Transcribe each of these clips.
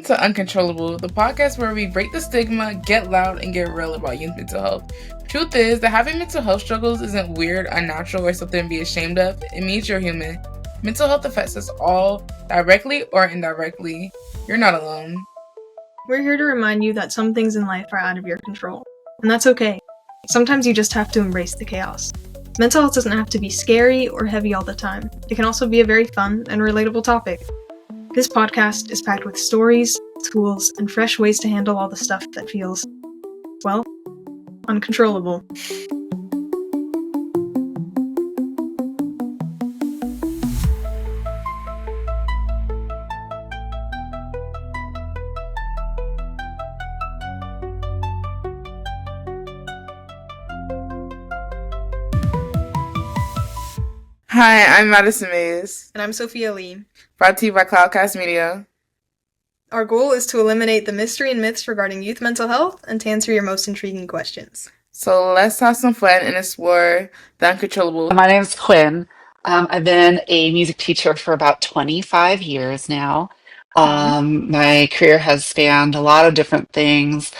to Uncontrollable, the podcast where we break the stigma, get loud, and get real about youth mental health. Truth is that having mental health struggles isn't weird, unnatural, or something to be ashamed of. It means you're human. Mental health affects us all, directly or indirectly. You're not alone. We're here to remind you that some things in life are out of your control, and that's okay. Sometimes you just have to embrace the chaos. Mental health doesn't have to be scary or heavy all the time. It can also be a very fun and relatable topic. This podcast is packed with stories, tools, and fresh ways to handle all the stuff that feels, well, uncontrollable. Hi, I'm Madison Mays. And I'm Sophia Lee. Brought to you by Cloudcast Media. Our goal is to eliminate the mystery and myths regarding youth mental health and to answer your most intriguing questions. So let's have some fun and explore the uncontrollable. My name is Quyen. I've been a music teacher for about 25 years now. My career has spanned a lot of different things,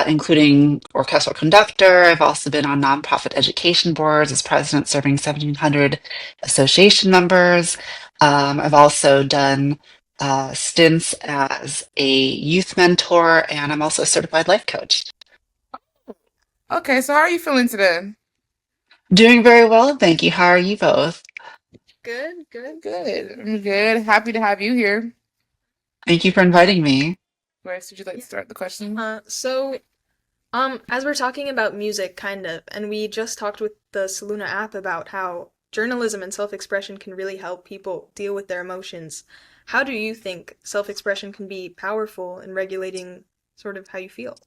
including orchestral conductor. I've also been on nonprofit education boards as president, serving 1,700 association members. I've also done stints as a youth mentor, and I'm also a certified life coach. Okay, so how are you feeling today? Doing very well, thank you. How are you both? Good. Good. I'm good. Happy to have you here. Thank you for inviting me. Where would you like to start the question? As we're talking about music, kind of, and we just talked with the Saluna app about how journalism and self-expression can really help people deal with their emotions. How do you think self-expression can be powerful in regulating sort of how you feel?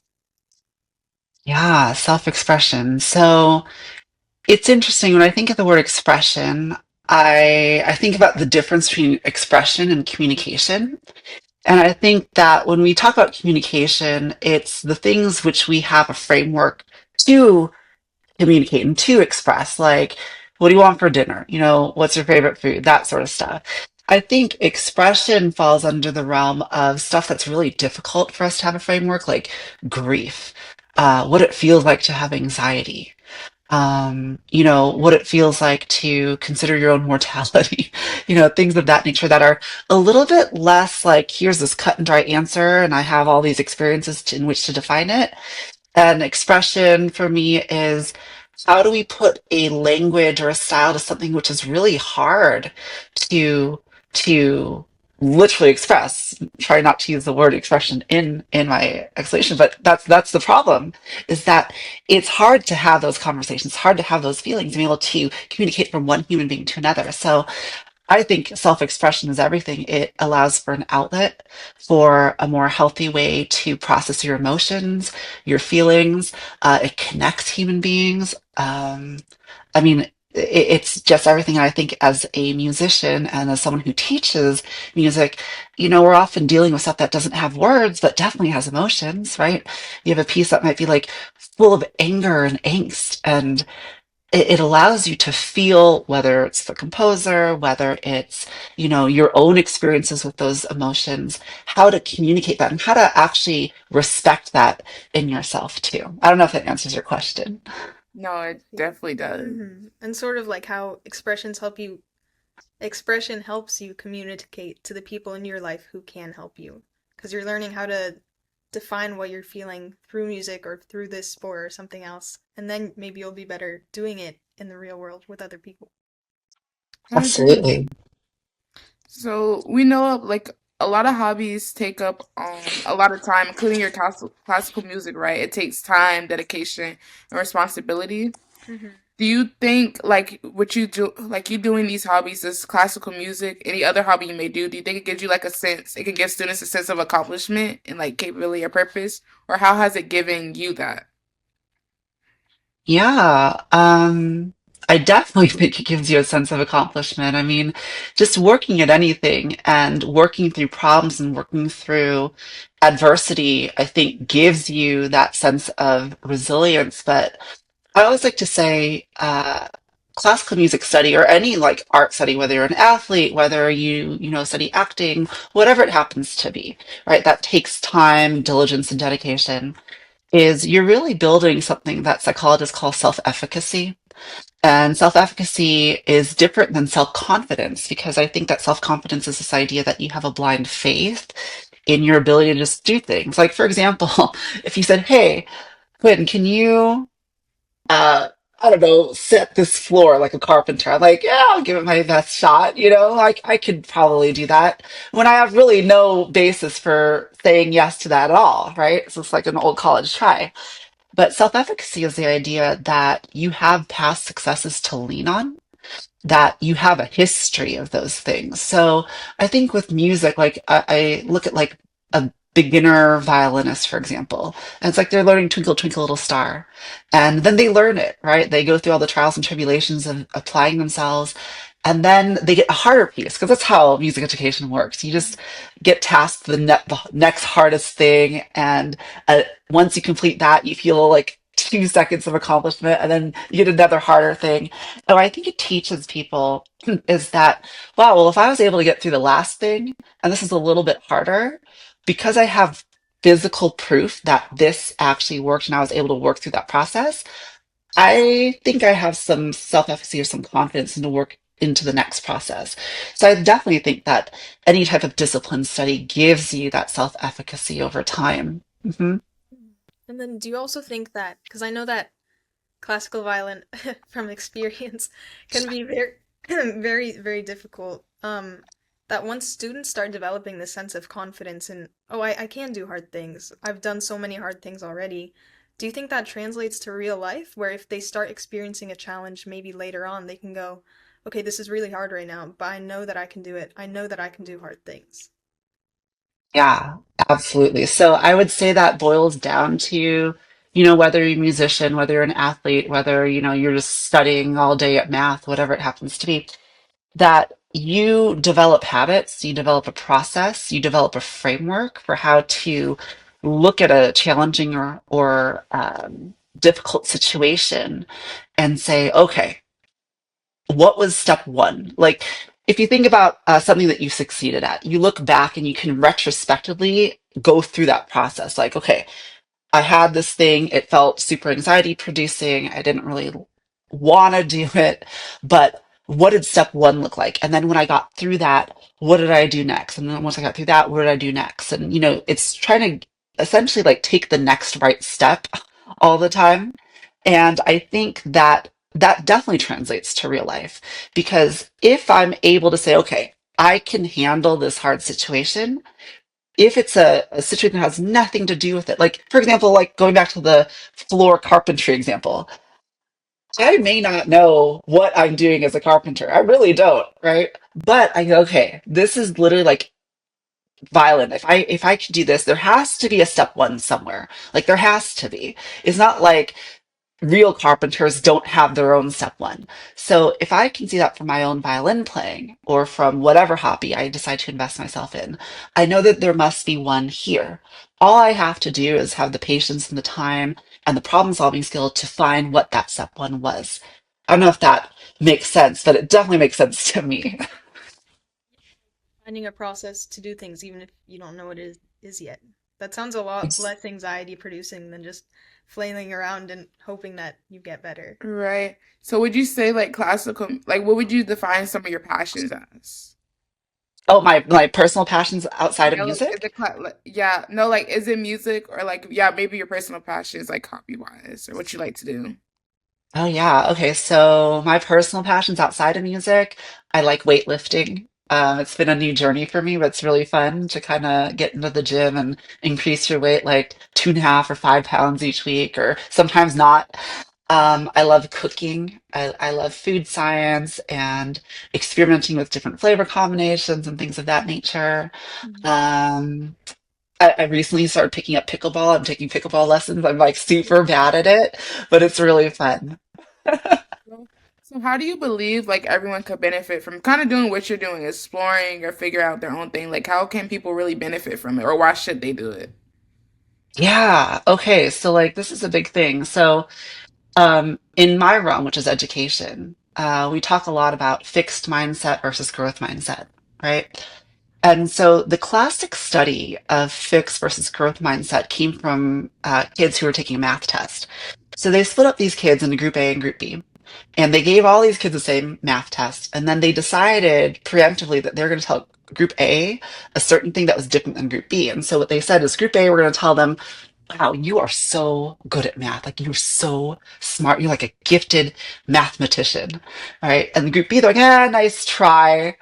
Yeah, self-expression. So it's interesting when I think of the word expression, I think about the difference between expression and communication. And I think that when we talk about communication, it's the things which we have a framework to communicate and to express, like, what do you want for dinner? What's your favorite food? That sort of stuff. I think expression falls under the realm of stuff that's really difficult for us to have a framework, like grief, what it feels like to have anxiety, what it feels like to consider your own mortality, things of that nature that are a little bit less like, here's this cut and dry answer, and I have all these experiences in which to define it. And expression for me is, how do we put a language or a style to something which is really hard to literally express? Try not to use the word expression in my explanation, but that's the problem, is that it's hard to have those conversations, hard to have those feelings, and be able to communicate from one human being to another. So I think self-expression is everything. It allows for an outlet, for a more healthy way to process your emotions, your feelings. It connects human beings. I mean, it's just everything. I think as a musician and as someone who teaches music, we're often dealing with stuff that doesn't have words, but definitely has emotions, right? You have a piece that might be like full of anger and angst, and it allows you to feel, whether it's the composer, whether it's, your own experiences with those emotions, how to communicate that and how to actually respect that in yourself too. I don't know if that answers your question. No, it definitely does. And sort of like how expression helps you communicate to the people in your life who can help you, because you're learning how to define what you're feeling through music or through this sport or something else, and then maybe you'll be better doing it in the real world with other people. Absolutely. So we know like a lot of hobbies take up a lot of time, including your classical music, right? It takes time, dedication, and responsibility. Do you think like what you do, like you doing these hobbies, this classical music, any other hobby you may do you think it gives you like it can give students a sense of accomplishment and like capability or purpose? Or how has it given you that? Yeah, I definitely think it gives you a sense of accomplishment. I mean, just working at anything and working through problems and working through adversity, I think gives you that sense of resilience. But I always like to say, classical music study or any like art study, whether you're an athlete, whether you study acting, whatever it happens to be, right? That takes time, diligence, and dedication. Is you're really building something that psychologists call self-efficacy. And self-efficacy is different than self-confidence because I think that self-confidence is this idea that you have a blind faith in your ability to just do things. Like, for example, if you said, "Hey, Quinn, can you uh I don't know, set this floor like a carpenter." I'm like, "Yeah, I'll give it my best shot." Like I could probably do that when I have really no basis for saying yes to that at all, right? So it's like an old college try. But self-efficacy is the idea that you have past successes to lean on, that you have a history of those things. So I think with music, like I look at like a beginner violinist, for example, and it's like they're learning Twinkle, Twinkle, Little Star. And then they learn it, right? They go through all the trials and tribulations of applying themselves. And then they get a harder piece because that's how music education works. You just get tasked the next hardest thing. And once you complete that, you feel like 2 seconds of accomplishment. And then you get another harder thing. Oh, I think it teaches people is that, wow, well, if I was able to get through the last thing, and this is a little bit harder, because I have physical proof that this actually worked and I was able to work through that process, I think I have some self-efficacy or some confidence in to work into the next process. So I definitely think that any type of discipline study gives you that self-efficacy over time. And then do you also think that, because I know that classical violin from experience can be very very difficult, that once students start developing this sense of confidence in, oh, I can do hard things, I've done so many hard things already, do you think that translates to real life, where if they start experiencing a challenge maybe later on, they can go, okay, this is really hard right now, but I know that I can do it, I know that I can do hard things. Yeah, absolutely. So I would say that boils down to, whether you're a musician, whether you're an athlete, whether, you're just studying all day at math, whatever it happens to be, that you develop habits, you develop a process, you develop a framework for how to look at a challenging or difficult situation and say, okay, what was step one? Like, if you think about something that you succeeded at, you look back and you can retrospectively go through that process. Like, okay, I had this thing, it felt super anxiety producing. I didn't really want to do it, but what did step one look like? And then when I got through that, what did I do next? And then once I got through that, what did I do next? And, it's trying to essentially like take the next right step all the time. And I think that that definitely translates to real life because if I'm able to say, okay, I can handle this hard situation, if it's a situation that has nothing to do with it, like for example, like going back to the floor carpentry example, I may not know what I'm doing as a carpenter. I really don't, right? But I go, okay, this is literally like violin. If I can do this, there has to be a step one somewhere. Like there has to be. It's not like real carpenters don't have their own step one. So if I can see that from my own violin playing or from whatever hobby I decide to invest myself in, I know that there must be one here. All I have to do is have the patience and the time and the problem solving skill to find what that step one was. I don't know if that makes sense, but it definitely makes sense to me. Finding a process to do things even if you don't know what it is yet. That sounds a lot less anxiety producing than just flailing around and hoping that you get better. Right. So would you say like classical, like what would you define some of your passions as? Oh, my personal passions outside of Yeah, like is music? it yeah, no, like is it music or like yeah, maybe your personal passions like hobby wise or what you like to do? Oh yeah. Okay. So my personal passions outside of music, I like weightlifting. It's been a new journey for me, but it's really fun to kind of get into the gym and increase your weight like 2.5 or 5 pounds each week, or sometimes not. I love cooking. I love food science and experimenting with different flavor combinations and things of that nature. Mhm. Um, I recently started picking up pickleball. I'm taking pickleball lessons. I'm like super bad at it, but it's really fun. So so how do you believe like everyone could benefit from kind of doing what you're doing, exploring or figure out their own thing? Like how can people really benefit from it or why should they do it? Yeah. Okay. So like this is a big thing. So in my realm, which is education, we talk a lot about fixed mindset versus growth mindset, right? And so the classic study of fixed versus growth mindset came from kids who were taking a math test. So they split up these kids into group A and group B. And they gave all these kids the same math test. And then they decided preemptively that they're going to tell group A a certain thing that was different than group B. And so what they said is group A, we're going to tell them, wow, you are so good at math. Like you're so smart. You're like a gifted mathematician. Right. And the group B, they're like, ah, nice try.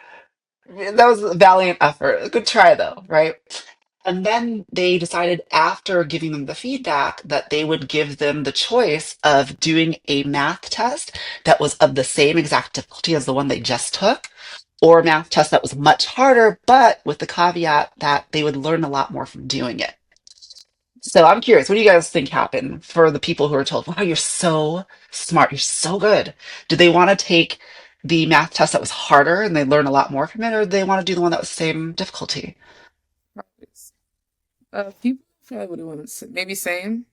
That was a valiant effort. A good try though, right? And then they decided after giving them the feedback that they would give them the choice of doing a math test that was of the same exact difficulty as the one they just took, or a math test that was much harder, but with the caveat that they would learn a lot more from doing it. So I'm curious, what do you guys think happened for the people who are told, wow, you're so smart, you're so good? Did they want to take the math test that was harder and they learn a lot more from it, or did they want to do the one that was same difficulty? Hobbies. People probably would want to maybe same.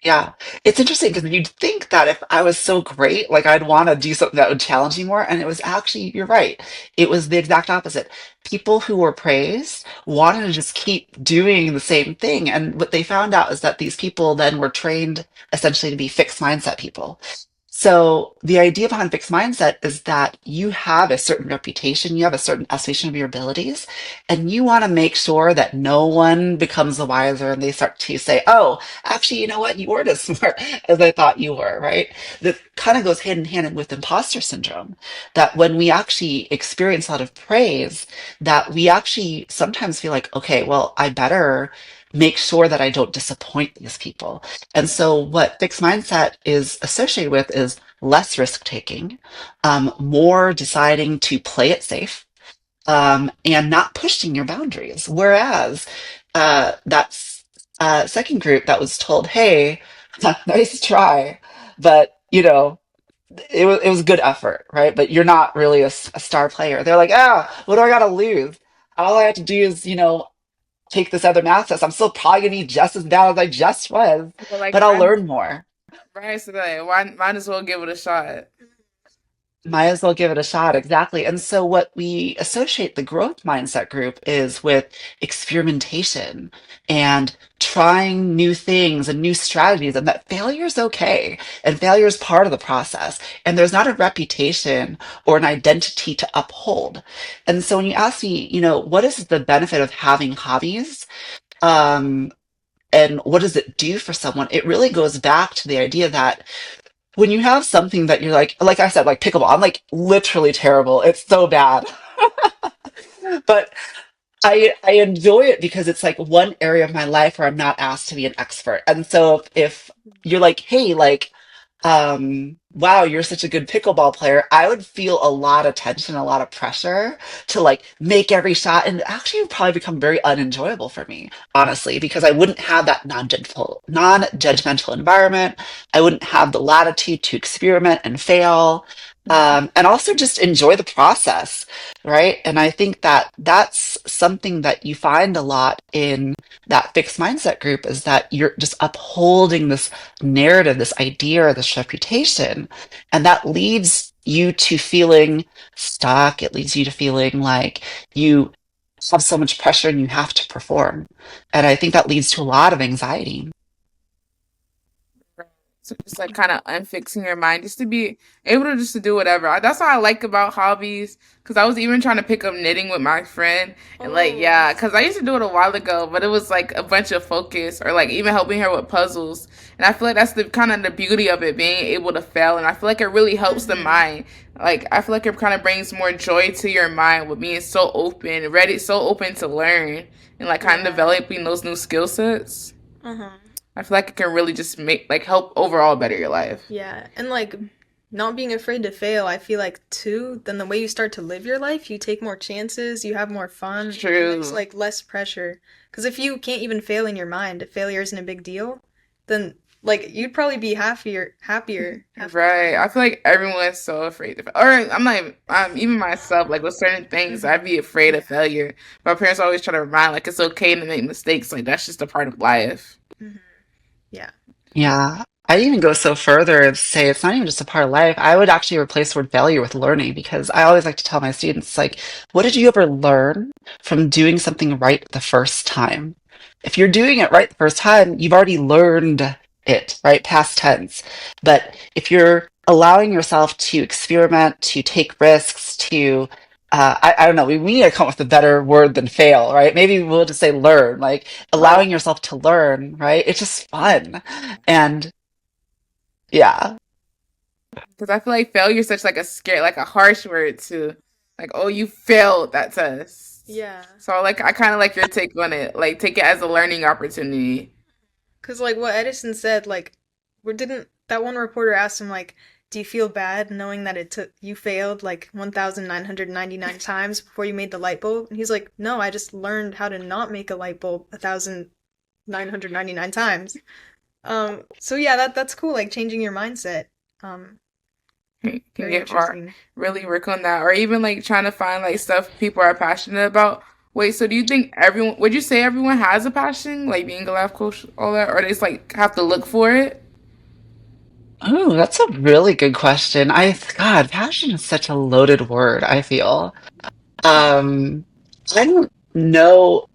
Yeah, it's interesting because you'd think that if I was so great, like I'd want to do something that would challenge me more. And it was actually, you're right. It was the exact opposite. People who were praised wanted to just keep doing the same thing. And what they found out is that these people then were trained essentially to be fixed mindset people. So the idea behind fixed mindset is that you have a certain reputation, you have a certain estimation of your abilities, and you want to make sure that no one becomes the wiser and they start to say, oh, actually, you know what? You weren't as smart as I thought you were, right? That kind of goes hand in hand with imposter syndrome. That when we actually experience a lot of praise, that we actually sometimes feel like, okay, well, I better make sure that I don't disappoint these people. And so, what fixed mindset is associated with is less risk taking, more deciding to play it safe, and not pushing your boundaries. Whereas that's second group that was told, "Hey, nice try, but it was good effort, right? But you're not really a star player." They're like, "Ah, what do I got to lose? All I have to do is, take this other math test. I'm still probably gonna be just as bad as I just was, But like, but I'll learn more." right, so like, why might as well give it a shot. Might as well give it a shot. Exactly. And so, what we associate the growth mindset group is with experimentation and trying new things and new strategies, and that failure is okay. And failure is part of the process. And there's not a reputation or an identity to uphold. And so, when you ask me, what is the benefit of having hobbies? Um, and what does it do for someone? It really goes back to the idea that when you have something that you're like I said, like pickleball, I'm like literally terrible. It's so bad. But I enjoy it because it's like one area of my life where I'm not asked to be an expert. And so if you're like, hey, like, wow, you're such a good pickleball player, I would feel a lot of tension, a lot of pressure to like make every shot. And actually it would probably become very unenjoyable for me, honestly, because I wouldn't have that non-judgmental environment. I wouldn't have the latitude to experiment and fail. And also just enjoy the process, right? And I think that that's something that you find a lot in that fixed mindset group is that you're just upholding this narrative, this idea, or this reputation. And that leads you to feeling stuck. It leads you to feeling like you have so much pressure and you have to perform. And I think that leads to a lot of anxiety. So just like kind of unfixing your mind, just to be able to just to do whatever. That's what I like about hobbies. Cause I was even trying to pick up knitting with my friend, and like Oh. yeah, cause I used to do it a while ago, but it was like a bunch of focus or like even helping her with puzzles. And I feel like that's the kind of the beauty of it, being able to fail. And I feel like it really helps the Mm-hmm. mind. Like I feel like it kind of brings more joy to your mind with being so open, ready, so open to learn, and like kind of Yeah. developing those new skill sets. Uh-huh. I feel like it can really just make like help overall better your life. Yeah. And like not being afraid to fail, I feel like too, then the way you start to live your life, you take more chances, you have more fun, and there's True. like less pressure. Because if you can't even fail in your mind, if failure isn't a big deal, then like you'd probably be happier half the Right. I time. feel like everyone's so afraid of, or I'm not even, even myself, like with certain things, I'd Mm-hmm. be afraid of Yeah. failure. My parents always try to remind, like, it's okay to make mistakes. Like, that's just a part of life. Mm-hmm. Yeah. Yeah. I'd even go so further and say it's not even just a part of life. I would actually replace the word failure with learning because I always like to tell my students, like, what did you ever learn from doing something right the first time? If you're doing it right the first time, you've already learned it, right? Past tense. But if you're allowing yourself to experiment, to take risks, to I don't know. We need to come up with a better word than fail, right? Maybe we'll just say learn, like Right. allowing yourself to learn, right? It's just fun. And yeah. Because I feel like failure is such like a scare, like a harsh word to, like, oh, you failed that test. Yeah. So like, I kind of like your take on it. Like, take it as a learning opportunity. Because, like, what Edison said, like, didn't that one reporter asked him, like, do you feel bad knowing that it took you failed like 1,999 times before you made the light bulb? And he's like, no, I just learned how to not make a light bulb 1,999 times. So yeah, that's cool, like changing your mindset. Um, Can Very get more, interesting. really work on that, or even like trying to find like stuff people are passionate about. Wait, so do you think everyone? Would you say everyone has a passion, like being a life coach, all that, or they just like have to look for it? Oh, that's a really good question. God, passion is such a loaded word, I feel. Um, I don't know.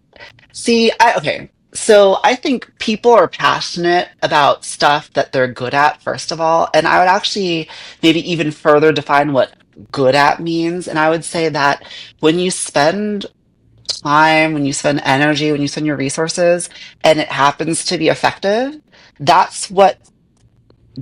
Okay. So I think people are passionate about stuff that they're good at, first of all. And I would actually maybe even further define what good at means. And I would say that when you spend time, when you spend energy, when you spend your resources, and it happens to be effective, that's what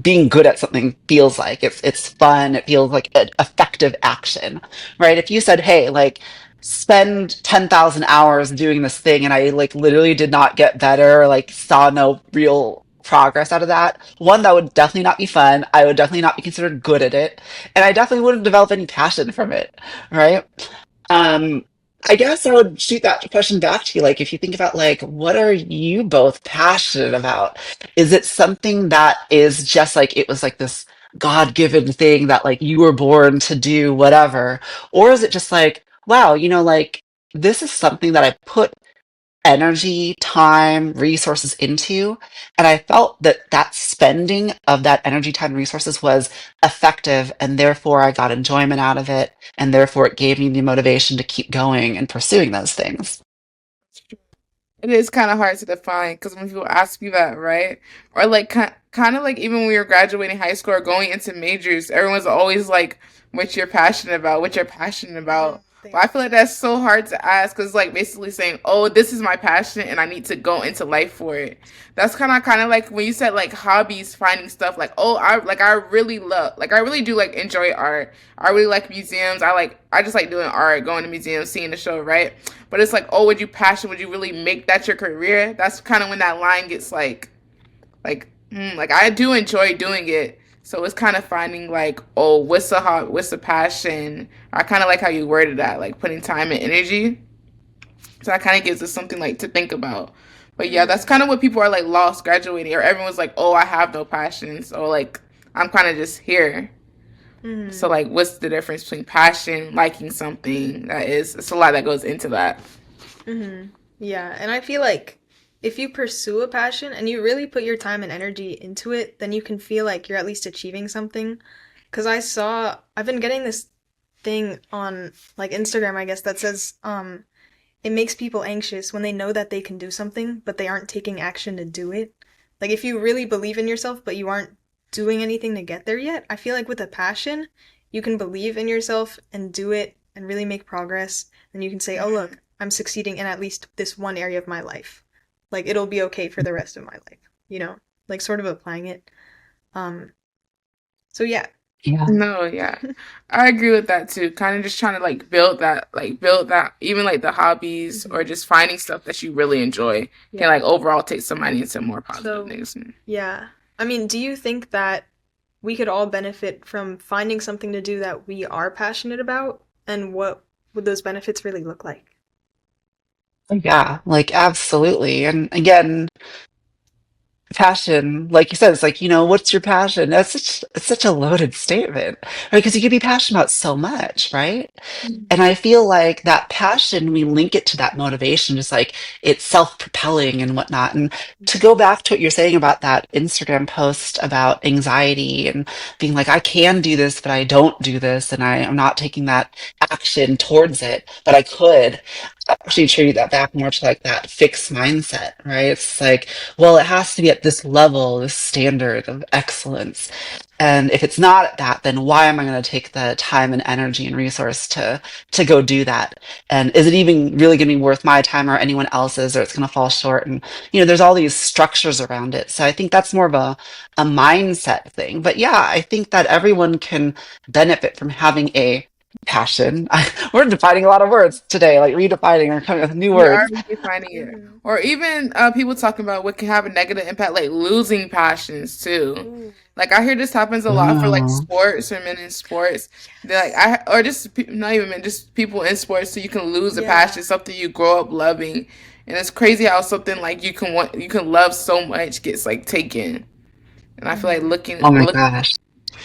being good at something feels like. It's fun. It feels like an effective action, right? If you said, "Hey, like spend 10,000 hours doing this thing," and I like literally did not get better, like saw no real progress out of that, one, that would definitely not be fun. I would definitely not be considered good at it, and I definitely wouldn't develop any passion from it, right? Um, I guess I would shoot that question back to you. Like, if you think about, like, what are you both passionate about? Is it something that is just like it was like this God-given thing that like you were born to do, whatever? Or is it just like, wow, like this is something that I put energy, time, resources into. And I felt that that spending of that energy, time, resources was effective. And therefore, I got enjoyment out of it. And therefore, it gave me the motivation to keep going and pursuing those things. It is kind of hard to define because when people ask me that, right? Or like kind of like even when we were graduating high school or going into majors, everyone's always like, "What you're passionate about? What you're passionate about?" They But I are. feel like that's so hard to ask because like basically saying, "Oh, this is my passion and I need to go into life for it." That's kind of like when you said like hobbies, finding stuff like, "Oh, I really love like I really do like enjoy art. I really like museums. I just like doing art, going to museums, seeing the show, right?" But it's like, oh, would you really make that your career? That's kind of when that line gets like I do enjoy doing it. So it's kind of finding like, oh, what's the passion? I kind of like how you worded that, like putting time and energy. So that kind of gives us something like to think about. But yeah, that's Mm-hmm. kind of what people are like lost graduating, or everyone's like, oh, I have no passions, or like I'm kind of just here. So Mm-hmm. like, what's the difference between passion, liking something? That is, it's a lot that goes into that. Mm-hmm. Yeah, and I feel like if you pursue a passion and you really put your time and energy into it, then you can feel like you're at least achieving something. Because I've been getting this thing on like Instagram, I guess, that says it makes people anxious when they know that they can do something, but they aren't taking action to do it. Like if you really believe in yourself, but you aren't doing anything to get there yet, I feel like with a passion, you can believe in yourself and do it and really make progress. And you can say, oh, look, I'm succeeding in at least this one area of my life. Like it'll be okay for the rest of my life, you know? Like sort of applying it. Um, so yeah. Yeah. No, yeah. I agree with that too. Kind of just trying to build that, even like the hobbies or Hmm. just finding stuff that you really enjoy can Yeah. like overall take somebody into more positive So, things. yeah. I mean, do you think that we could all benefit from finding something to do that we are passionate about? And what would those benefits really look like? Yeah, like absolutely. And again, passion, like you said, it's like, what's your passion? It's such a loaded statement, right? Because you could be passionate about so much, right? And I feel like that passion, we link it to that motivation, just like it's self-propelling and whatnot. And to go back to what you're saying about that Instagram post about anxiety and being like, I can do this, but I don't do this, and I am not taking that action towards it, but I could. I actually attribute that back more to like that fixed mindset, right? It's like, well, it has to be at this level, this standard of excellence. And if it's not at that, then why am I going to take the time and energy and resource to go do that? And is it even really going to be worth my time or anyone else's, or it's going to fall short? And there's all these structures around it. So I think that's more of a mindset thing. But yeah, I think that everyone can benefit from having a passion. We're defining a lot of words today, like redefining or coming up with new We are words. redefining it. Mm-hmm. Or even people talking about what can have a negative impact, like losing passions too. Ooh. Like I hear this happens a lot for like Oh, sports or men in sports. They're like or just not even men, just people in sports. So you can lose a Yeah. passion, something you grow up loving, and it's crazy how something like you can love so much gets like taken. And I feel like Mm-hmm. oh my look gosh.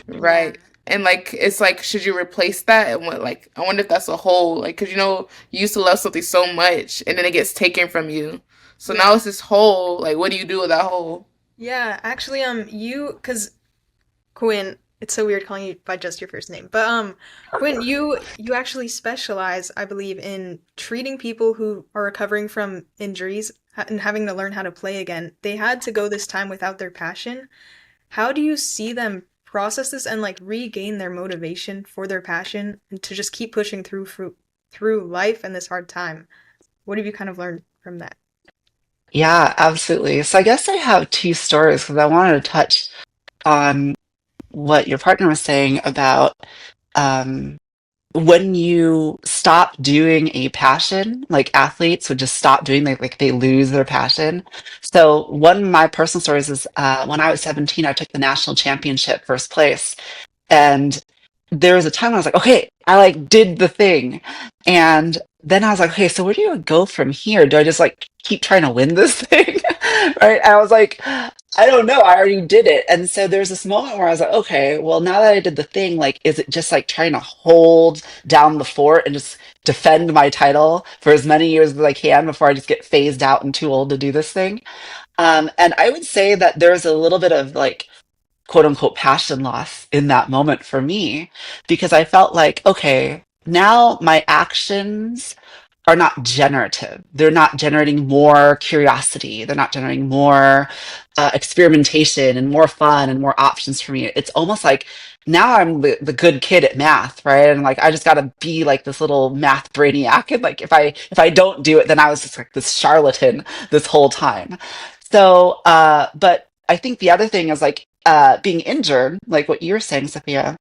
Yeah. right. And like it's like should you replace that and what like I wonder if that's a whole like because you used to love something so much and then it gets taken from you. So now Yeah. it's this hole. Like what do you do with that hole? Yeah. Actually, because Quinn, it's so weird calling you by just your first name, but Quinn, you actually specialize, I believe, in treating people who are recovering from injuries and having to learn how to play again. They had to go this time without their passion. How do you see them process this and like regain their motivation for their passion and to just keep pushing through life and this hard time? What have you kind of learned from that? Yeah, absolutely. So I guess I have two stories because I wanted to touch on what your partner was saying about um, when you stop doing a passion, like athletes would just stop doing, they lose their passion. So one of my personal stories is when I was 17, I took the national championship first place. And there was a time when I was like, okay, I like did the thing. And then I was like, okay, so where do you go from here? Do I just like keep trying to win this thing? Right. And I was like, I don't know. I already did it. And so there's this moment where I was like, okay, well, now that I did the thing, like, is it just like trying to hold down the fort and just defend my title for as many years as I can before I just get phased out and too old to do this thing? And I would say that there's a little bit of like, quote unquote passion loss in that moment for me because I felt like, okay, now my actions are not generative. They're not generating more curiosity. They're not generating more experimentation and more fun and more options for me. It's almost like now I'm the good kid at math, right? And like I just got to be like this little math brainiac. And like if I don't do it, then I was just like this charlatan this whole time. So, but I think the other thing is like being injured, like what you were saying, Sophia.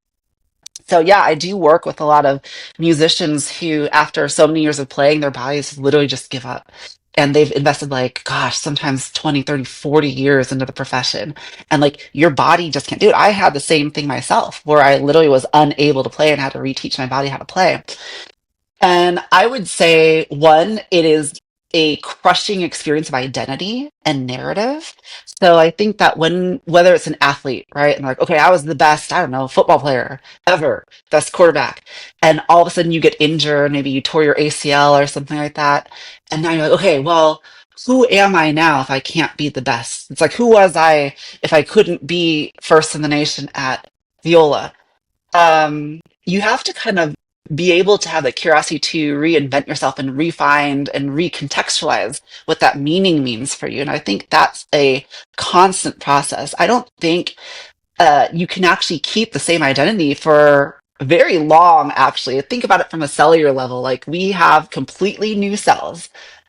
So yeah, I do work with a lot of musicians who, after so many years of playing, their bodies literally just give up. And they've invested like, gosh, sometimes 20, 30, 40 years into the profession. And like your body just can't do it. I had the same thing myself where I literally was unable to play and had to reteach my body how to play. And I would say, one, it is a crushing experience of identity and narrative. So I think that whether it's an athlete, right, and like, okay, I was the best, I don't know, football player ever, best quarterback, and all of a sudden you get injured, maybe you tore your ACL or something like that, and now you're like, okay, well, who am I now if I can't be the best? It's like, who was I if I couldn't be first in the nation at viola? You have to kind of be able to have the curiosity to reinvent yourself and refine and recontextualize what that meaning means for you. And I think that's a constant process. I don't think you can actually keep the same identity for very long, actually. Think about it from a cellular level. Like we have completely new cells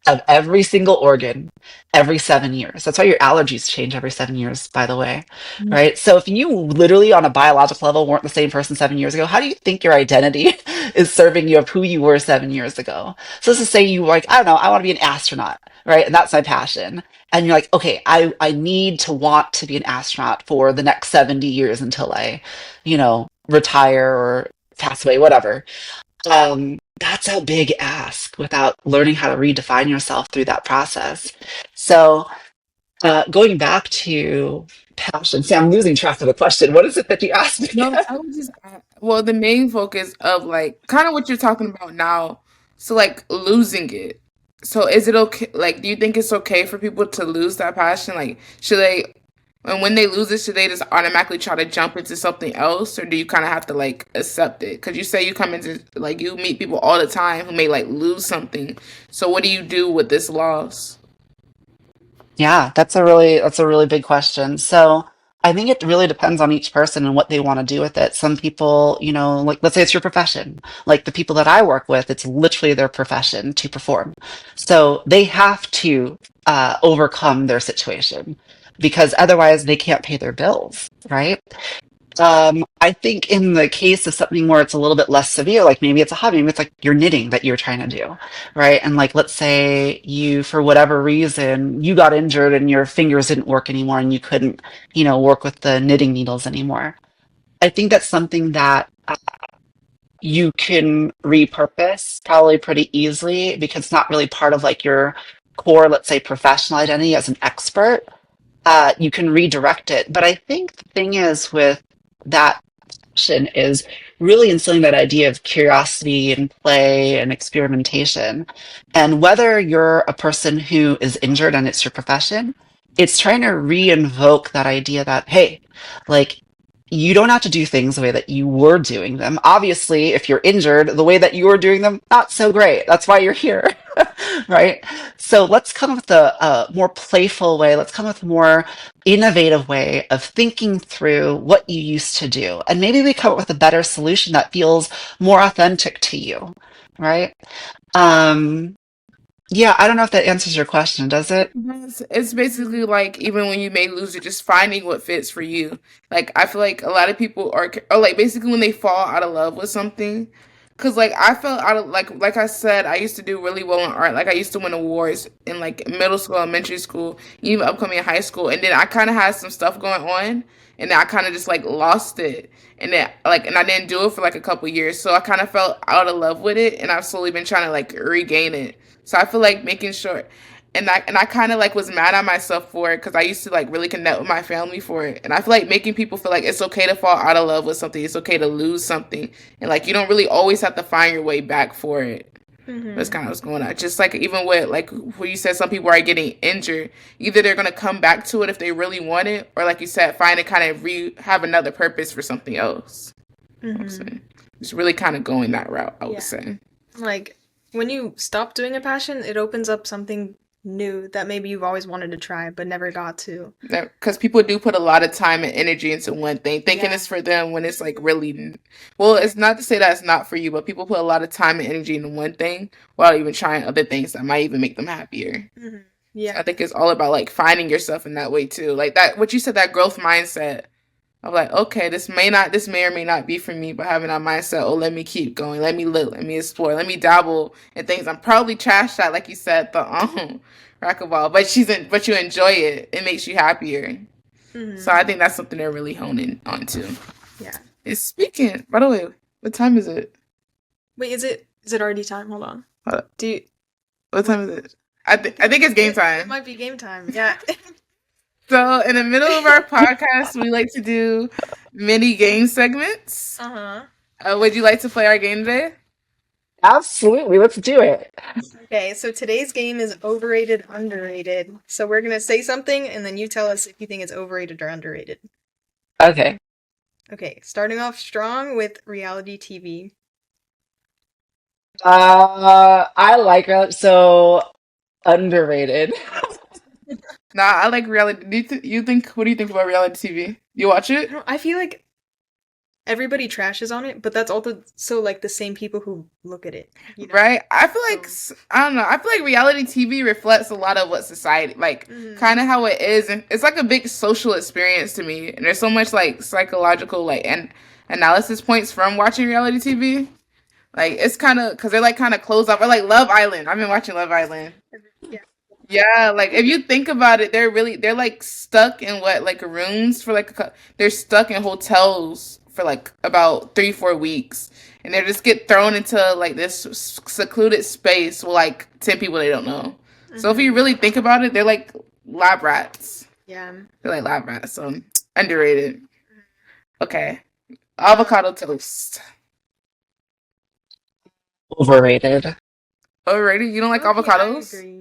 of every single organ every 7 years. That's why your allergies change every 7 years, by the way. Right? So if you literally on a biological level weren't the same person 7 years ago, how do you think your identity is serving you of who you were 7 years ago? So let's just say you like, I don't know, I want to be an astronaut, right? And that's my passion. And you're like, okay, I need to want to be an astronaut for the next 70 years until I, retire or pass away, whatever. That's a big ask without learning how to redefine yourself through that process. So Going back to passion, see, I'm losing track of the question. What is it that you asked me No, again? I was just well, the main focus of like kind of what you're talking about now. So like losing it. So is it okay? Like, do you think it's okay for people to lose that passion? Like, should they, and when they lose it, should they just automatically try to jump into something else, or do you kind of have to like accept it? Because you say you come into like you meet people all the time who may like lose something. So what do you do with this loss? Yeah, that's a really big question. So I think it really depends on each person and what they want to do with it. Some people, you know, like let's say it's your profession. Like the people that I work with, it's literally their profession to perform. So they have to overcome their situation because otherwise they can't pay their bills, right? I think in the case of something where it's a little bit less severe, like maybe it's a hobby, maybe it's like your knitting that you're trying to do, right? And like, let's say you, for whatever reason, you got injured and your fingers didn't work anymore and you couldn't, you know, work with the knitting needles anymore. I think that's something that you can repurpose probably pretty easily because it's not really part of like your core, let's say, professional identity as an expert. You can redirect it. But I think the thing is with that is really instilling that idea of curiosity and play and experimentation. And whether you're a person who is injured and it's your profession, it's trying to re-invoke that idea that, hey, like, you don't have to do things the way that you were doing them. Obviously, if you're injured, the way that you were doing them, not so great. That's why you're here, right? So let's come up with a more playful way. Let's come up with a more innovative way of thinking through what you used to do. And maybe we come up with a better solution that feels more authentic to you, right? Um, yeah, I don't know if that answers your question, does it? It's basically like even when you may lose it, just finding what fits for you. Like I feel like a lot of people are, or like basically when they fall out of love with something, cause like I felt out of like I said, I used to do really well in art. Like I used to win awards in like middle school, elementary school, even upcoming in high school. And then I kind of had some stuff going on, and then I kind of just like lost it. And then like and I didn't do it for like a couple years, so I kind of felt out of love with it, and I've slowly been trying to like regain it. So I feel like making sure, and I kind of like was mad at myself for it because I used to like really connect with my family for it, and I feel like making people feel like it's okay to fall out of love with something, it's okay to lose something, and like you don't really always have to find your way back for it. That's Mm-hmm. kind of what's going on. Just like even with like where you said some people are getting injured, either they're gonna come back to it if they really want it, or like you said, find it kind of have another purpose for something else. I would Mm-hmm. say it's really kind of going that route. I would Yeah. say. Like when you stop doing a passion, it opens up something new that maybe you've always wanted to try but never got to. Because people do put a lot of time and energy into one thing, thinking Yeah. it's for them when it's like really, well, it's not to say that it's not for you, but people put a lot of time and energy into one thing while even trying other things that might even make them happier. Mm-hmm. So Yeah. I think it's all about like finding yourself in that way too. Like that, what you said, that growth mindset of like, okay, this may or may not be for me, but having that mindset, oh, let me keep going, let me look, let me explore, let me dabble in things I'm probably trash at, like you said, the racquetball, but you enjoy it, it makes you happier. So Mm-hmm. I think that's something they're really honing onto. Yeah. It's speaking. By the way, what time is it? Wait, is it already time? Hold on. Uh, Do you What time is it? I think it's game it time. might be game time. Yeah. So in the middle of our podcast, we like to do mini game segments. Uh-huh. Would you like to play our game today? Absolutely. Let's do it. Okay, so today's game is overrated, underrated. So we're gonna say something and then you tell us if you think it's overrated or underrated. Okay. Okay, starting off strong with reality TV. I like it. So underrated. Nah, I like reality. You think? What do you think about reality TV? You watch it? I feel like everybody trashes on it, but that's also like the same people who look at it. Right? I feel like So, I don't know. I feel like reality TV reflects a lot of what society like, mhm. kind of how it is, and it's like a big social experience to me. And there's so much like psychological like and analysis points from watching reality TV. Like it's kind of because they're like kind of closed off. Or like Love Island. I've been watching Love Island. Yeah. Yeah, like if you think about it, they're like stuck in what like rooms for like they're stuck in hotels for like about 3 4 weeks, and they just get thrown into like this secluded space with like 10 people they don't know. So if you Mhm. really think about it, they're like lab rats. Yeah. They're like lab rats, so underrated. Okay. Avocado toast. Overrated. Overrated? You don't like Okay, I avocados? agree.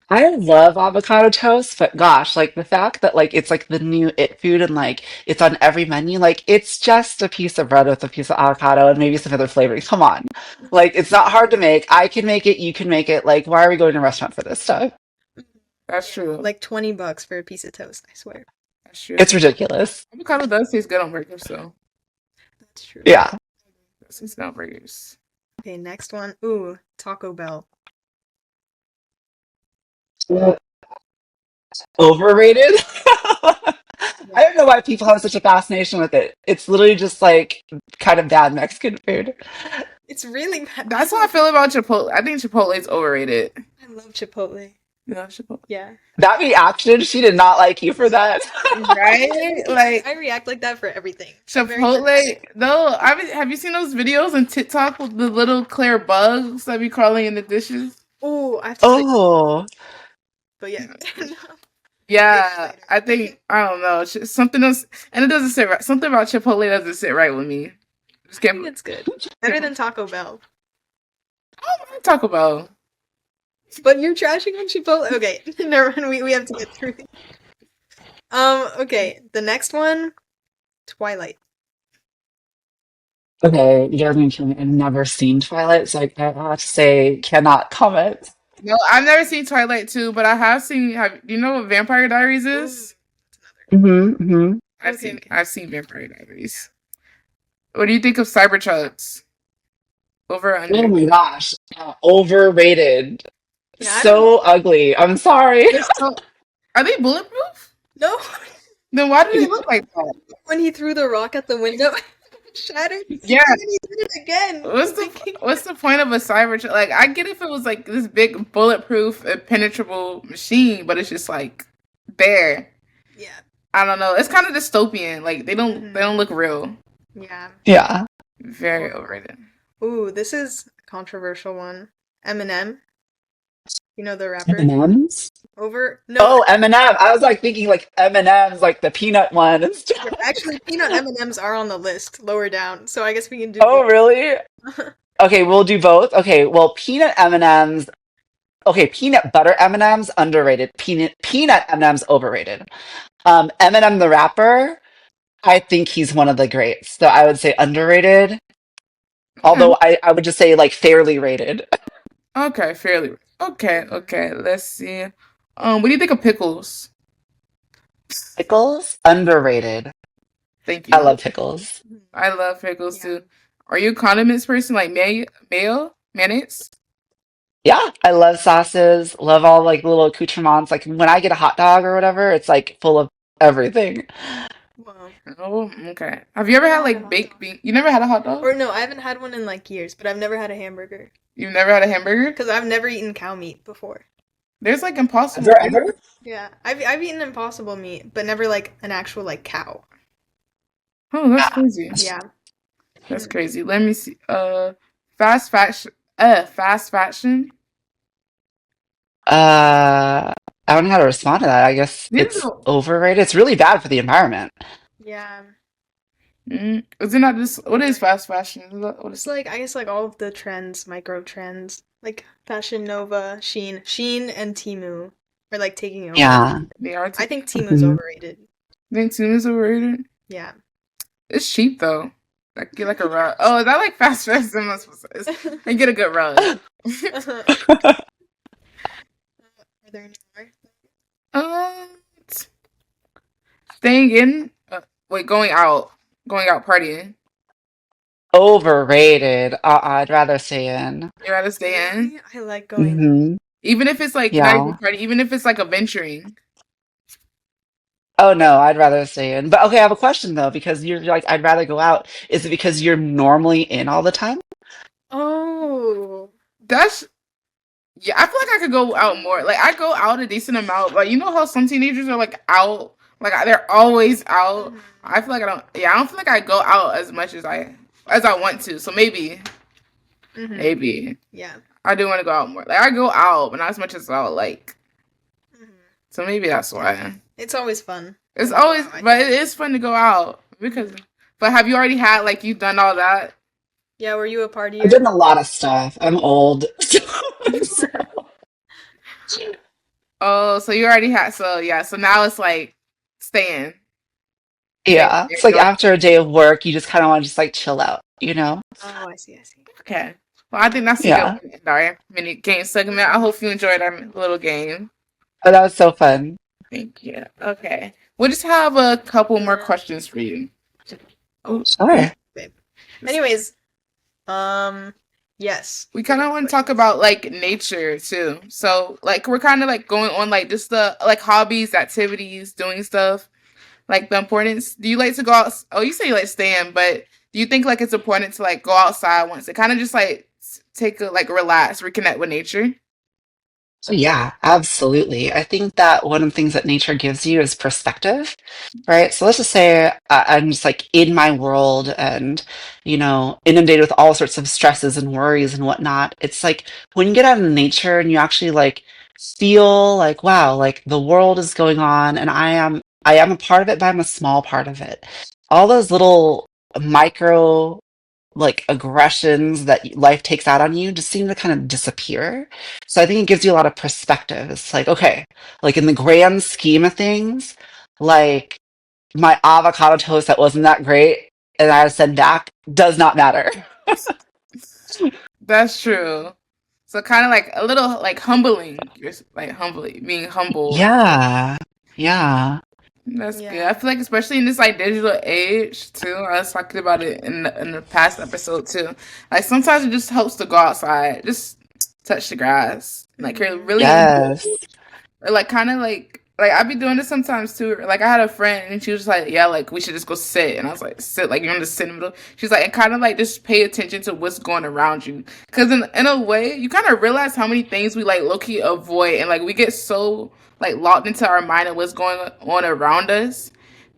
I love avocado toast, but gosh, like the fact that like it's like the new it food and like it's on every menu, like it's just a piece of bread with a piece of avocado and maybe some other flavoring. Come on. Like it's not hard to make. I can make it, you can make it. Like why are we going to a restaurant for this stuff? That's Yeah, true. like $20 for a piece of toast, I swear. That's true. It's ridiculous. Avocado does taste good on burgers, though. That's true. Yeah. It does taste good on burgers. Okay, next one. Ooh, Taco Bell. Overrated? I Yeah. don't know why people have such a fascination with it. It's literally just like kind of bad Mexican food. It's really bad. That's how I feel about Chipotle. I think Chipotle's overrated. I love Chipotle. You know, Chipotle. Yeah. That reaction, she did not like you for that. Right? Like, I react like that for everything. I'm very Chipotle. dramatic. No, have you seen those videos on TikTok with the little clear bugs that be crawling in the dishes? Ooh, I have to say, Oh, but yeah. No. Yeah, Later. I think I don't know. Something else, and it doesn't sit right. Something about Chipotle doesn't sit right with me. Just I think can't. it's good. Better than Taco Bell. I don't want to talk about. But you're trashing on Chipotle. Okay, never mind. We have to get through. Okay. The next one, Twilight. okay. You guys are gonna kill me. I've never seen Twilight, so I have to say cannot comment. No, I've never seen Twilight 2, but I have seen. Do you know what Vampire Diaries Ooh, is? Mm-hmm. Okay. I've seen Vampire Diaries. What do you think of Cybertrucks? Over or Oh under? my gosh. Overrated. Yeah, I don't. So ugly. I'm sorry. They're so, are they bulletproof? No. Then why do they look like that? When he threw the rock at the window, it shattered. Yeah. And then he did it again. What's the point of a Cybertruck? Like, I get if it was like this big bulletproof, impenetrable machine, but it's just like there. Yeah. I don't know. It's kind of dystopian. Like they don't look real. Yeah. Yeah. Very overrated. Ooh, this is a controversial one. Eminem. You know the rapper? M&Ms? Over. No, Oh, M&M. I was like thinking like M&Ms, like the peanut one and stuff. actually, peanut M&Ms are on the list lower down, so I guess we can do Oh, really? Okay, we'll do both. Okay, well, peanut M&Ms. Okay, peanut butter M&Ms underrated. Peanut M&Ms overrated. Eminem the rapper, I think he's one of the greats. So I would say underrated. Okay. Although I would just say like fairly rated. Okay, fairly. Okay. Let's see. What do you think of pickles? Pickles, underrated. Thank I you. love pickles. I love pickles Yeah. too. Are you a condiments person like mayo, mayonnaise? Yeah, I love sauces. Love all like little accoutrements. Like when I get a hot dog or whatever, it's like full of everything. Wow. Oh, okay. Have you ever had Never had a like hot baked dog. bean? You never had a hot dog? Or no, I haven't had one in like years, but I've never had a hamburger. You've never had a hamburger? Because I've never eaten cow meat before. There's like Impossible. Ever, ever? Yeah, I've eaten impossible meat, but never like an actual like cow. Oh, that's crazy. Yeah. That's crazy. Let me see. Fast fashion. Fast fashion. I don't know how to respond to that. I guess These it's are- overrated. It's really bad for the environment. Yeah. Is it not just what is fast fashion? What It's is like I guess like all of the trends, micro trends, like Fashion Nova, Shein, and Temu are like taking over. Yeah. they are? I think Temu's Mhm. overrated. Think tuna is overrated. Yeah. It's cheap though. Like get like a rug. Oh, is that like fast fashion? And get a good rug. Are there any more? um, staying in. Wait, going out partying. Overrated. I'd rather stay in. You rather stay in, Really? I like going. Hmm. even if it's like not even Yeah. party, even if it's like a venturing. Oh no, I'd rather stay in. But okay, I have a question though, because you're like, I'd rather go out. Is it because you're normally in all the time? Oh. That's yeah. I feel like I could go out more. Like I go out a decent amount. Like you know how some teenagers are like out, like they're always out. Mhm. I feel like I don't. Yeah, I don't feel like I go out as much as I want to. So Mhm. maybe Yeah. I do want to go out more. Like I go out, but not as much as I would like Mhm. So maybe that's why. It's always fun It's when we go always, out, I but think. it is fun to go out because. Mhm. But have you already had like you've done all that? Yeah, were you a I've partier? done a lot of stuff. I'm old. So, Oh, so you already had. So yeah. So now it's like staying, staying, yeah. It's like enjoying. after a day of work, you just kind of want to just like chill out, you know? Oh, I see, I see. Okay. Well, I think that's a good Yeah. way to end our mini game segment. I hope you enjoyed our little game. But that was so fun. Thank you. Okay. We'll just have a couple more questions for you. Oh, Sure. babe. Anyways, yes. We kind of want to talk about like nature too. So like we're kind of like going on like just the like hobbies, activities, doing stuff. Like the importance. Do you like to go out? Oh, you say you like to stay in, but do you think like it's important to like go outside once? It kind of just like take a like relax, reconnect with nature. So yeah, absolutely. I think that one of the things that nature gives you is perspective, right? So let's just say I'm just like in my world and, inundated with all sorts of stresses and worries and whatnot. It's like when you get out in nature and you actually like feel like, wow, like the world is going on and I am a part of it, but I'm a small part of it. All those little micro like aggressions that life takes out on you just seem to kind of disappear. So I think it gives you a lot of perspective. It's like, okay, like in the grand scheme of things, like my avocado toast that wasn't that great and I had to send back does not matter. That's true. So kind of like a little like humbling, just like humbly being humbled. Yeah. Yeah. That's good. Yeah. I feel like especially in this like digital age too. I was talking about it in the past episode too. Like sometimes it just helps to go outside, just touch the grass, like you're Mhm. really in the Yes. mood. Or like kind of like I be doing this sometimes too. Like I had a friend and she was like, "Yeah, like we should just go sit." And I was like, "Sit? Like you're in the sit in the middle?" She's like, "And kind of like just pay attention to what's going around you, because in a way, you kind of realize how many things we like low key avoid, and like we get so like locked into our mind and what's going on around us."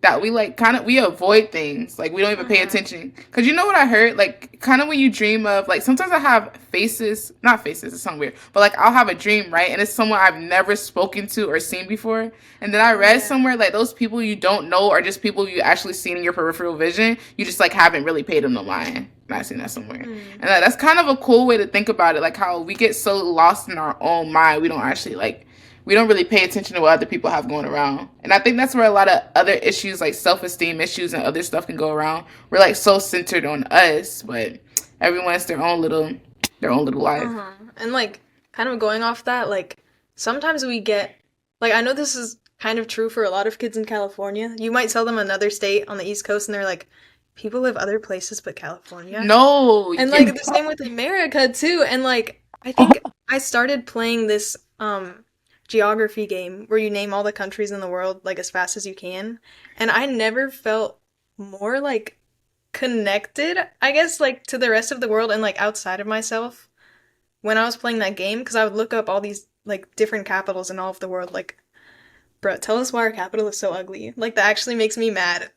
That we like kind of we avoid things like we don't even pay Mhm. attention because you know what I heard like kind of when you dream of like sometimes I have faces not faces it sounds weird but like I'll have a dream right and it's someone I've never spoken to or seen before and then I read Yeah. somewhere like those people you don't know are just people you actually seen in your peripheral vision you just like haven't really paid them no mind. I've seen that somewhere Mm. and that's kind of a cool way to think about it like how we get so lost in our own mind we don't actually like we don't really pay attention to what other people have going around. And I think that's where a lot of other issues like self-esteem issues and other stuff can go around. We're like so centered on us, but everyone's their own little life. Uh-huh. And like kind of going off that, like sometimes we get like I know this is kind of true for a lot of kids in California. You might tell them another state on the East Coast and they're like, people live other places but California. No, And yeah. like the same with America too. And like I think I started playing this geography game where you name all the countries in the world like as fast as you can. And I never felt more like connected, I guess, like to the rest of the world and like outside of myself when I was playing that game because I would look up all these like different capitals in all of the world. Like, bro, tell us why our capital is so ugly. Like that actually makes me mad.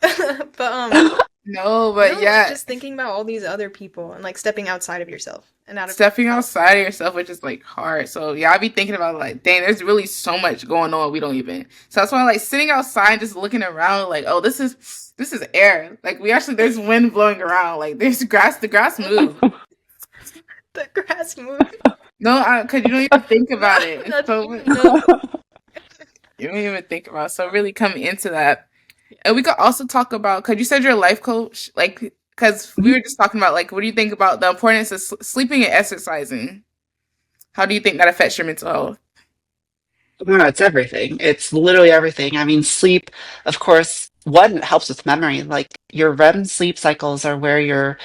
But No, but no, like yeah, just thinking about all these other people and like stepping outside of yourself and out of stepping outside California. of yourself, which is like hard. So yeah, I be thinking about like, dang, there's really so much going on we don't even. So that's why like sitting outside, just looking around, like, oh, this is air. Like we actually there's wind blowing around. Like there's grass. The grass move. The grass moves. No, because you don't even think No, about it. It's that's so true. No. you don't even think about. It. So really come into that, Yeah. and we could also talk about because you said you're a life coach, like because we were just talking about like what do you think about the importance of sleeping and exercising? How do you think that affects your mental health? No, it's everything. It's literally everything. I mean, sleep, of course, one, it helps with memory. Like your REM sleep cycles are where your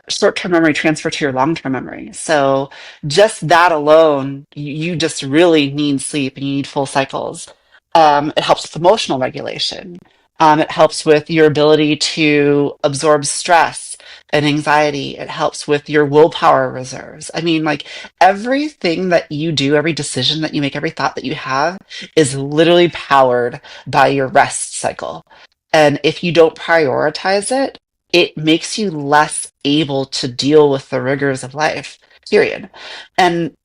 short-term memory transfer to your long-term memory. So just that alone, you just really need sleep and you need full cycles. It helps with emotional regulation. It helps with your ability to absorb stress and anxiety. It helps with your willpower reserves. I mean, like everything that you do, every decision that you make, every thought that you have is literally powered by your rest cycle. And if you don't prioritize it, it makes you less able to deal with the rigors of life, period. And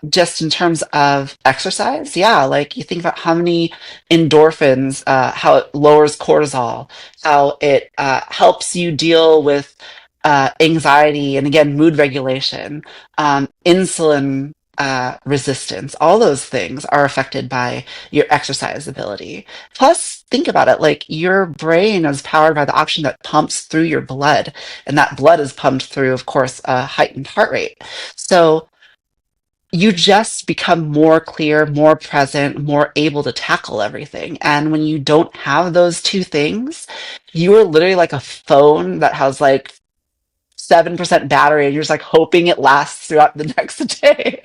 just in terms of exercise, yeah, like you think about how many endorphins, how it lowers cortisol, how it helps you deal with anxiety and again, mood regulation, insulin resistance, all those things are affected by your exercise ability. Plus, think about it, like your brain is powered by the oxygen that pumps through your blood, and that blood is pumped through, of course, a heightened heart rate. So, you just become more clear, more present, more able to tackle everything. And when you don't have those two things, you are literally like a phone that has like 7% battery and you're just like hoping it lasts throughout the next day.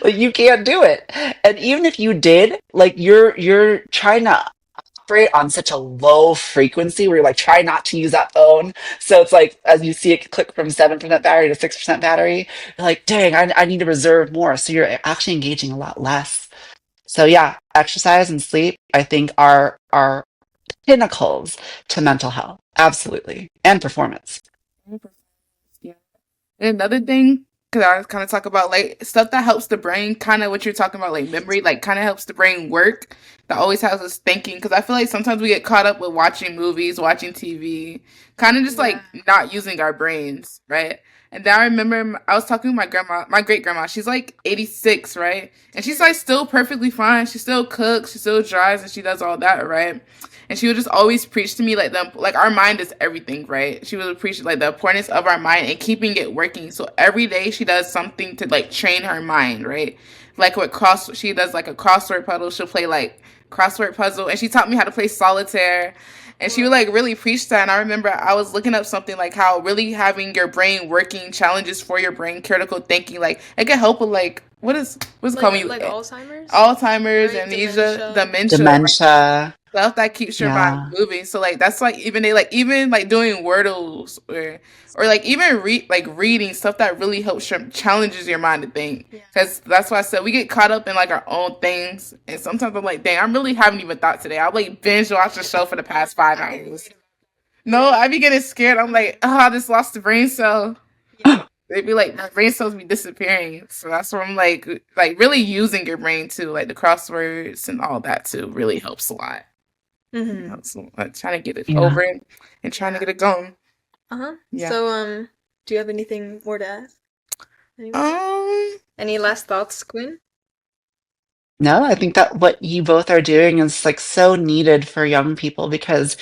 Like you can't do it. And even if you did, like you're trying to operate on such a low frequency where you're like try not to use that phone. So it's like as you see it click from 7% battery to 6% battery, you're like, dang, I need to reserve more. So you're actually engaging a lot less. So yeah, exercise and sleep, I think are pinnacles to mental health. Absolutely. And performance. Yeah. And another thing, because I was kind of talk about like stuff that helps the brain, kind of what you're talking about, like memory, like kind of helps the brain work. That always has us thinking. Because I feel like sometimes we get caught up with watching movies, watching TV, kind of just like not using our brains, right? And then I remember I was talking with my grandma, my great grandma. She's like 86, right? And she's like still perfectly fine. She still cooks, she still drives, and she does all that, right? And she would just always preach to me like our mind is everything, right? She would preach like the importance of our mind and keeping it working. So every day she does something to like train her mind, right? Like with she does like a crossword puzzle. She'll play like crossword puzzle, and she taught me how to play solitaire. And she would like really preach that. And I remember I was looking up something like how really having your brain working challenges for your brain, critical thinking, like it can help with like what's it called? Like Alzheimer's? Alzheimer's, Right? amnesia, dementia, right? Dementia. Stuff that keeps your mind Yeah. moving. So like that's like even like doing wordles or like even reading stuff that really helps challenges your mind to think. Because that's why I said we get caught up in like our own things, and sometimes I'm like, dang, I really haven't even thought today. I'll like binge watch the show for the past 5 hours. No, I be getting scared. I'm like, oh, I just lost the brain cell. They be like, my brain cells be disappearing. So that's where I'm like really using your brain too, like the crosswords and all that too, really helps a lot. Mm-hmm. So I'm trying to get it Yeah. over and trying to get it going. Yeah. So, do you have anything more to ask? Any last thoughts, Quinn? No, I think that what you both are doing is like so needed for young people because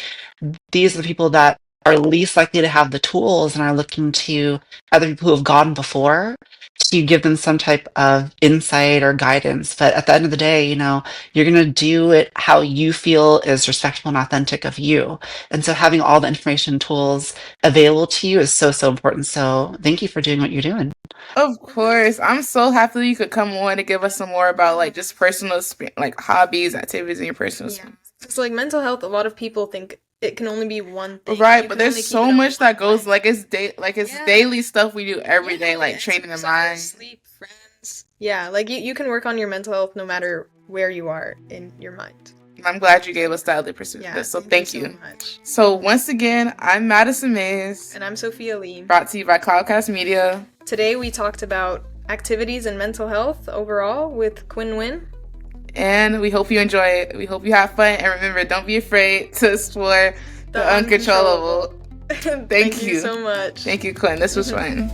these are the people that are least likely to have the tools and are looking to other people who have gone before to give them some type of insight or guidance. But at the end of the day, you're going to do it how you feel is respectful and authentic of you. And so having all the information and tools available to you is so, so important. So thank you for doing what you're doing. Of course. I'm so happy you could come on to give us some more about like just personal like hobbies, activities in your personal space. It's like mental health, a lot of people think it can only be one thing. Right, but there's so much that goes like it's daily stuff we do every day, like training the mind. Sleep, friends. Yeah, like you can work on your mental health no matter where you are in your mind. I'm glad you gave us that other perspective. So thank you. So much. So once again, I'm Madison Mays. And I'm Sophia Lee. Brought to you by Cloudcast Media. Today we talked about activities and mental health overall with Quyen Nguyen. And we hope you enjoy it. We hope you have fun. And remember, don't be afraid to explore the uncontrollable. Thank you so much. Thank you, Quinn. This was fun.